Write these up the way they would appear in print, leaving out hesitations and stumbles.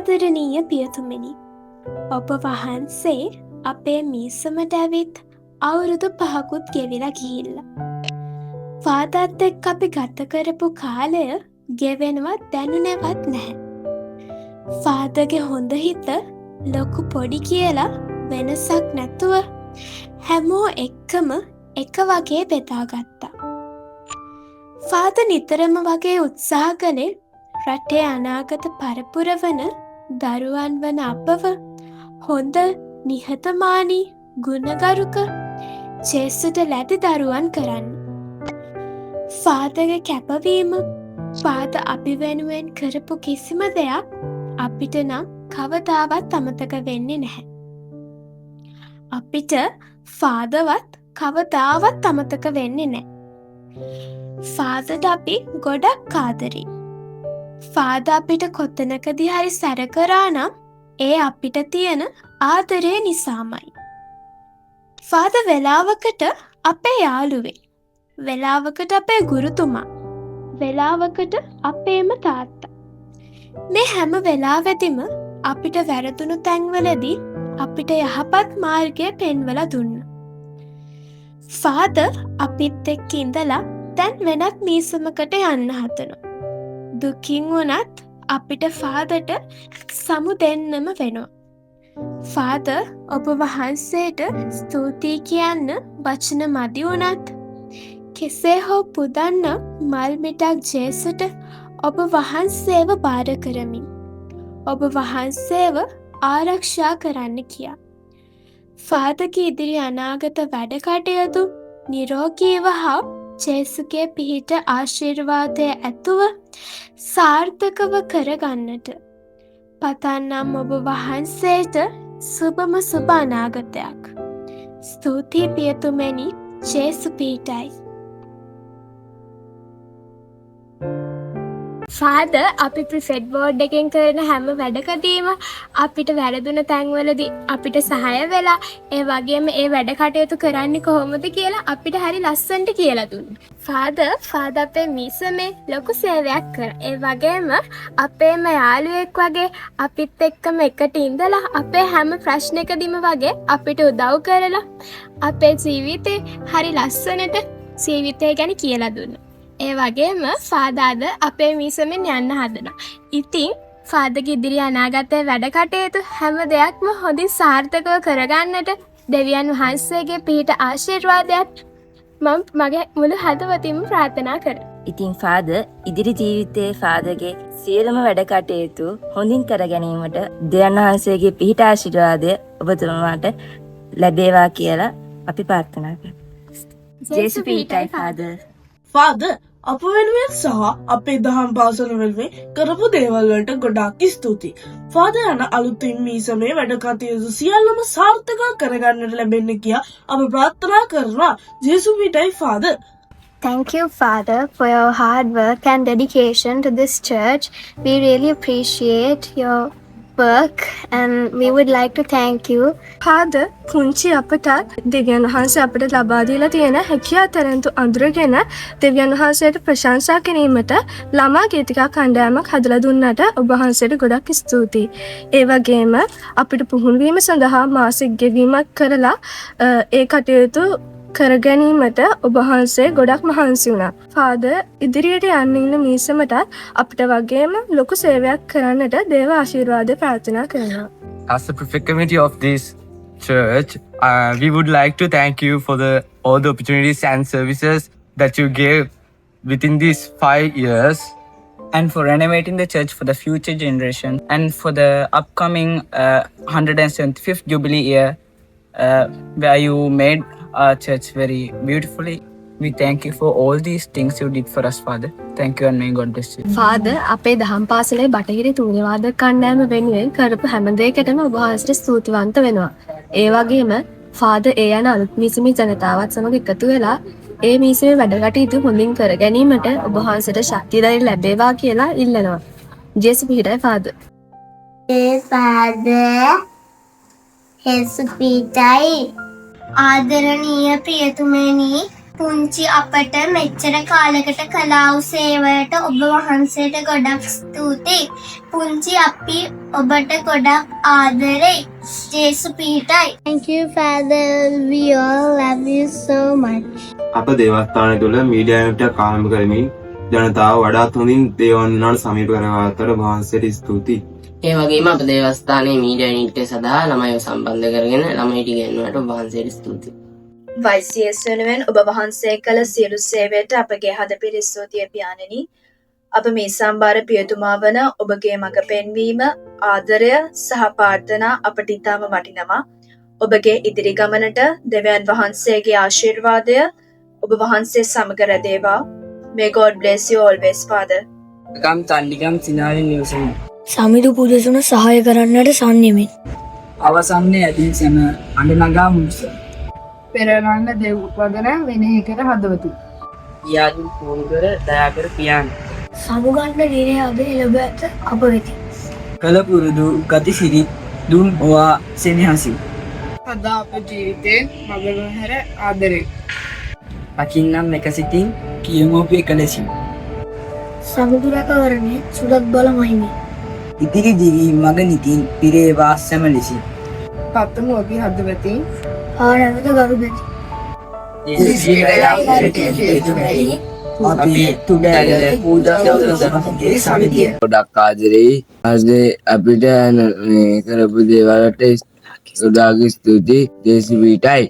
ආදරණීය පියතුමනි, ඔබ වහන්සේ අපේ මීසමට ඇවිත් අවුරුදු 5කුත් ගෙවිලා ගිහිල්ලා. ෆාදර්ත් එක්ක අපි ගත කරපු කාලය ගෙවෙනවත් දැනුනේවත් නැහැ. ෆාදර්ගේ හොඳ හිත ලොකු පොඩි කියලා වෙනසක් නැතුව හැමෝ එක්කම එක වගේ බෙදාගත්තා. ෆාදර් නිතරම වගේ උත්සාහ කළේ රටේ අනාගත පරපුර වන දරුවන් වන අපව හොඳ නිහතමානී ගුණගරුක ජේසුට ලැබි දරුවන් කරන්න. ෆාදර්ගේ කැපවීම ෆාදර් අපි වෙනුවෙන් කරපු කිසිම දෙයක් අපිට නම් කවදාවත් අමතක වෙන්නේ නැහැ. අපිට ෆාදර්වත් කවදාවත් අමතක වෙන්නේ නැහැ. ෆාදර්ට අපි ගොඩක් ආදරෙයි. ෆාදර් අපිට කොතනකදී හරි සැර කරා නම් ඒ අපිට තියෙන ආදරය නිසාමයි. ෆාදර් වෙලාවකට අපේ යාළුවෙක්, වෙලාවකට අපේ ගුරුතුමා, වෙලාවකට අපේම තාත්තා. මේ හැම වෙලාවෙදිම අපිට වැරදුණු තැන්වලදී අපිට යහපත් මාර්ගය පෙන්වලා දුන්නා. ෆාදර් අපිත් එක්ක ඉඳලා දැන් වෙනත් මීසමකට යන්න හදනවා. දුකින් වුණත් අපිට ෆාදර්ට සමු දෙන්නම වෙනවා. ෆාදර් ඔබ වහන්සේට ස්තුතියි කියන්න වචන මදි වුණත් කෙසේ හෝ පුදන්න මල් මිටක් ජේසුට ඔබ වහන්සේව බාර කරමින් ඔබ වහන්සේව ආරක්ෂා කරන්න කියා. ෆාදර්ගේ ඉදිරි අනාගත වැඩ කටයුතු නිරෝගීව හා ජේසුගේ පිහිට ආශිර්වාදය ඇතුව සාර්ථකව කරගන්නට පතන්නම් ඔබ වහන්සේට සුබම සුබ අනාගතයක්. ස්තුතියි පියතුමනි, ජේසු පිහිටයි. ෆාදර් අපි ප්‍රිෆෙට් බෝඩ් එකෙන් කරන හැම වැඩකදීම අපිට වැරදුන තැන්වලදී අපිට සහාය වෙලා ඒ වගේම ඒ වැඩ කටයුතු කරන්නේ කොහොමද කියලා අපිට හරි ලස්සනට කියලා දුන්නා. ෆාදර් අපේ මීසමේ ලොකු සේවයක් කරා. ඒ වගේම අපේම යාළුවෙක් වගේ අපිත් එක්කම එකට ඉඳලා අපේ හැම ප්‍රශ්නකදීම වගේ අපිට උදව් කරලා අපේ ජීවිතේ හරි ලස්සනට ජීවිතය ගැන කියලා දුන්නා. ඒ වගේම ෆාදර්ද අපේ මීසමෙන් යන්න හදනවා. ඉතින් ෆාදර්ගේ ඉදිරි අනාගතයේ වැඩ කටයුතු හැම දෙයක්ම හොඳින් සාර්ථකව කරගන්නට දෙවියන් වහන්සේගේ පිහිට ආශිර්වාදයක් මම මගේ මුළු හදවතින්ම ප්‍රාර්ථනා කරනවා. ඉතින් ෆාදර් ඉදිරි ජීවිතයේ ෆාදර්ගේ සියලුම වැඩ කටයුතු හොඳින් කර ගැනීමට දෙවියන් වහන්සේගේ පිහිට ආශිර්වාදය ඔබතුමාට ලැබේවා කියලා අපි ප්‍රාර්ථනා කරනවා. ජේසු පිහිටයි ෆාදර්. ෆාදර් අප වෙනුවෙන් සහ අපේ දහම් පාසල වෙනුවෙන් කරපු දේවල් වලට ගොඩාක් ස්තුතියි. ෆාදර් යන අලුතින් මීසමේ වැඩ කටයුතු සියල්ලම සාර්ථක කරගන්නට ලැබෙන්න කියා අප ප්‍රාර්ථනා කරනවා. ජේසු පිහිටයි father. Thank you, Father, for your hard work and dedication to this church. We really appreciate your work and we would like to thank you. Father පුංචි අපට දෙවියන් වහන්සේ අපට ලබා දීලා තියෙන හැකියා තරන්තු අඳුරගෙන දෙවියන් වහන්සේට ප්‍රශංසා කිරීමට ළමා ගීතිකා කණ්ඩායමක් හදලා දුන්නට ඔබ වහන්සේට ගොඩක් ස්තුතියි. ඒ වගේම අපිට පුහුණු වීම සඳහා මාසික ගෙවීමක් කරලා ඒ කටයුතු කර ගැනීමට ඔබ වහන්සේ ගොඩක් මහන්සි වුණා. ෆාදර් ඉදිරියට යන්න ඉන්න මීසමට අපිට වගේම ලොකු සේවයක් කරන්නට දේව ආශිර්වාද ප්‍රාර්ථනා කරනවා. As the prefect committee of this church, we would like to thank you for all the opportunities and services that you gave within these 5 years. And for renovating the church for the future generation and for the upcoming 175th Jubilee year where you made our church very beautifully. We thank you for all these things you did for us, Father. Thank you and may God bless you. Father අපේ දහම් පාසලේ බටහිර තුන්වාද කණ්ඩායම වෙනුවෙන් කරපු හැම දෙයකටම ඔබ වහන්සේට ස්තුතිවන්ත වෙනවා. ඒ වගේම ෆාදර් ඒ යන අලුත් මීසමේ ජනතාවත් සමග එකතු වෙලා ඒ මීසමේ වැඩ කටයුතු හොඳින් කර ගැනීමට ඔබ වහන්සේට ශක්තිය ධෛර්ය ලැබේවා කියලා ඉල්ලනවා. ජේසු පිහිටයි ෆාදර්. ෆාදර් ජේසු පිහිටයි. ආදරණීය ප්‍රියතුමනි, පුංචි අපට මෙච්චර කාලයකට කලාව සේවයට ඔබ වහන්සේට ගොඩක් ස්තුතියි. පුංචි අපි ඔබට ගොඩක් ආදරෙයි. ජේසු පිහිටයි. Thank you Father. We all love you so much. අප දේවස්ථානය තුළ මීඩියා යුනිට් ආරම්භ කරමින් ජනතාව වඩාත් හොඳින් දේවාන්වහන්සේට සමීප කරගත්තට වහන්සේට ස්තුතියි. ඒ වගේම අප දේවස්ථානයේ මීඩියා යුනිට් සඳහා ළමයිව සම්බන්ධ කරගෙන ළමයිට ඉගෙනුවට වහන්සේට ස්තුතියි. YCS වෙනුවෙන් ඔබ වහන්සේ කළ සියලු සේවයට අපගේ හදපිරි ස්තුතිය පියාණෙනි. අප මේ සම්බාර පියතුමා වන ඔබගේ මඟ පෙන්වීම, ආදරය සහ ප්‍රාර්ථනා අපට ඉතාම වටිනවා. ඔබගේ ඉදිරි ගමනට දෙවියන් වහන්සේගේ ආශිර්වාදය ඔබ වහන්සේ සමග රැඳේවා. May God bless you always, Father. ගම් තන්ඩිගම් සිනාරින් නිවසමු. සමිඳු පුදසුන සහාය කරන්නට සන්නෙමෙන්. අවසන්නේ ඇතින් සැම අඬනගා මුස. පෙරලන්න දෙව් උපදන විනයකට හදවතු. යාදුන් පූර්කර දයාකර පියාන්. සමුගන්න දිනය අද එළබ ඇත අප වෙති. කළ පුරුදු ගති සිරිත් දුන් ඔවා සෙනෙහසි. අදා අප ජීවිතයෙන් මගල හැර ආදරේ. පකින්නම් එක සිතින් කියමෝපය කලෙසින්. සමුදුරකවරණය සුදත් බල මහිමි. ඉතිරි දිවී මග නිතින් පිරේවා සැම ලෙසි. පත්තමු අපි හදවතින් ආනමත ගරු බැති. අපි තුඩැල පූජාවගේ සමිතිය. ගොඩක් ආදරෙයි. අද අපිට කරපු දේවල්ට ගොඩාක් ස්තුතියි. ජේසු පිහිටයි.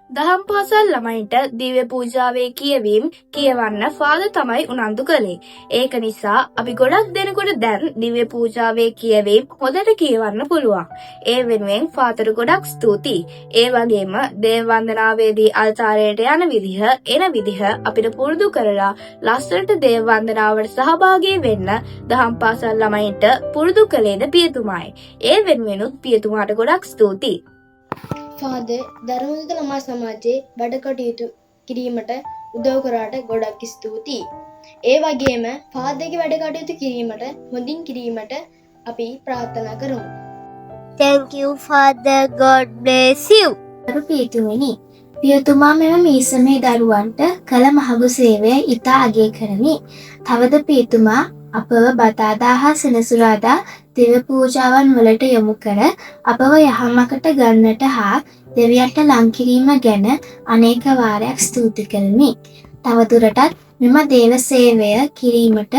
දහම් පාසල් ළමයින්ට දිව්‍ය පූජාවේ කියවීම කියවන්න ෆාදර් තමයි උනන්දු කළේ. ඒක නිසා අපි ගොඩක් දෙනෙකුට දැන් දිව්‍ය පූජාවේ කියවීම හොඳට කියවන්න පුළුවන්. ඒ වෙනුවෙන් ෆාදර් ගොඩක් ස්තුතියි. ඒ වගේම දේව වන්දනාවේදී අල්තාරයට යන විදිහ, එන විදිහ අපිට පුරුදු කරලා ලස්සනට දේව වන්දනාවට සහභාගී වෙන්න දහම් පාසල් ළමයින්ට පුරුදු කළේද පියතුමායි. ඒ වෙනුවෙනුත් පියතුමාට ගොඩක් ස්තුතියි. ෆාදර් ධර්මදූත ළමා සමාජයේ වැඩ කටයුතු කිරීමට උදව් කරාට ගොඩක් ස්තුතියි. ඒ වගේම ෆාදර්ගේ වැඩ කටයුතු කිරීමට හොඳින් කිරීමට අපි ප්‍රාර්ථනා කරමු. Thank you Father. God bless you. පියතුමනි, පියතුමා මෙම මීසමේ දරුවන්ට කළ මහඟු සේවය ඉතා අගය කරමි. තවද පියතුමා අපව බදාදා හා සෙනසුරාදා දිව්‍ය පූජාවන් වලට යොමු කර අපව යහමකට ගන්නට හා දෙවියන්ට ලං කිරීම ගැන අනේක වාරයක් ස්තුති කරමි. තවදුරටත් මෙම දේව සේවය කිරීමට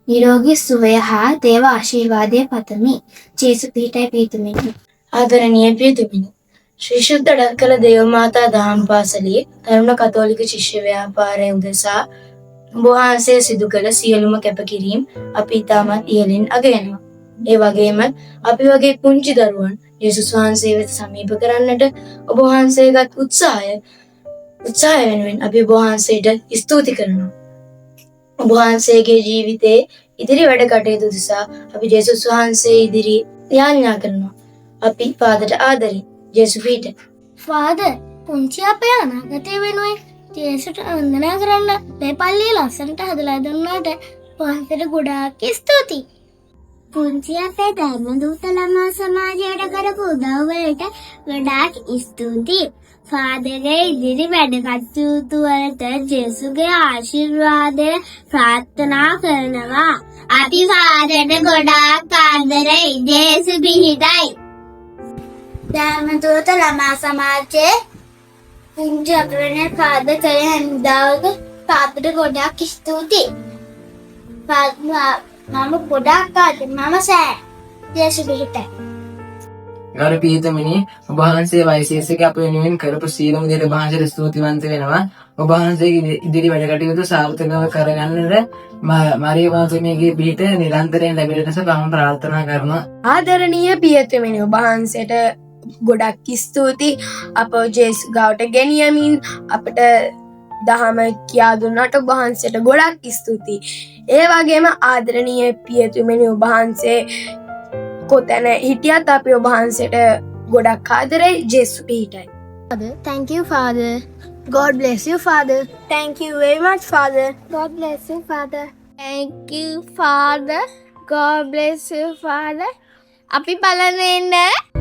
නිරෝගී සුවය හා දේව ආශිර්වාදය පතමි. ජේසු පිහිටයි පියතුමනි. ආදරණීය පියතුමනි, ශ්‍රී ශුද්ධ කළ දේවමාතා දහම් පාසලේ තරුණ කතෝලික ශිෂ්‍ය ව්‍යාපාරය උදෙසා වහන්සේ සිදු කළ සියලුම කැපකිරීම අපි ඉතාමත් ඉහළින් අගයනවා. ඒ වගේම අපි වගේ පුංචි දරුවන් යේසුස් වහන්සේ වෙත සමීප කරන්නට ඔබ වහන්සේගත් උත්සාහය වෙනුවෙන් අපි ඔබ වහන්සේට ස්තුති කරනවා. ඔබ වහන්සේගේ ජීවිතයේ ඉදිරි වැඩ කටයුතු නිසා අපි යේසුස් වහන්සේ ඉදිරි යාඥා කරනවා. අපි ෆාදර්ට ආදරෙයි. ජේසු පිහිට. ෆාදර්, පුංචි අපේ අනාගතය වෙනුවෙන් ජේසුට වන්දනා කරන්න මේ පල්ලිය ලස්සනට හදලා දුන්නාට වහන්සේට ගොඩාක් ස්තුතියි. පුංචි අපේ ධර්මදූත ළමා සමාජයට කරපු උදව් වලට ගොඩාක් ස්තුතියි. ෆාදර්ගේ ඉදිරි වැඩ කටයුතු වලට ජේසුගේ ආශිර්වාදය ප්‍රාර්ථනා කරනවා. අපි ෆාදර්ට ගොඩාක් ආදරෙයි. ජේසු පිහිටයි. ධර්මදූත ළමා සමාජයේ පුංචි අපේ ෆාදර් කළ හැන්දාවක තාත්තට ගොඩාක් ස්තුතියි. මම ගොඩාක් ආදරෙයි. මම සෑ. ජේසු පිහිටයි. ගරු පියතුමනි, ඔබ වහන්සේ YCS එක අප වෙනුවෙන් කරපු සීලම දේට වහන්සේට ස්තුතිවන්ත වෙනවා. ඔබ වහන්සේගේ ඉදිරි වැඩ කටයුතු සාර්ථකව කරගන්නට මරිය වහන්සේගේ පිහිට නිරන්තරයෙන් ලැබෙන ලෙස මම ප්‍රාර්ථනා කරනවා. ආදරණීය පියතුමනි, ඔබ වහන්සේට ගොඩක් ස්තුතියි. අප ජේසු ගාවට ගෙනියමින් අපට දහම කියා දුන්නට ඔබ වහන්සේට ගොඩක් ස්තුතියි. ඒ වගේම ආදරණීය පියතුමනි, ඔබ වහන්සේ කොතැන හිටියත් අපි ඔබ වහන්සේට ගොඩක් ආදරෙයි. ජේසු පිහිටයි. Thank you, Father. God bless you, Father. Thank you very much, Father. God bless you, Father. Thank you, Father. God bless you, Father. අපි බලන්න එන්න.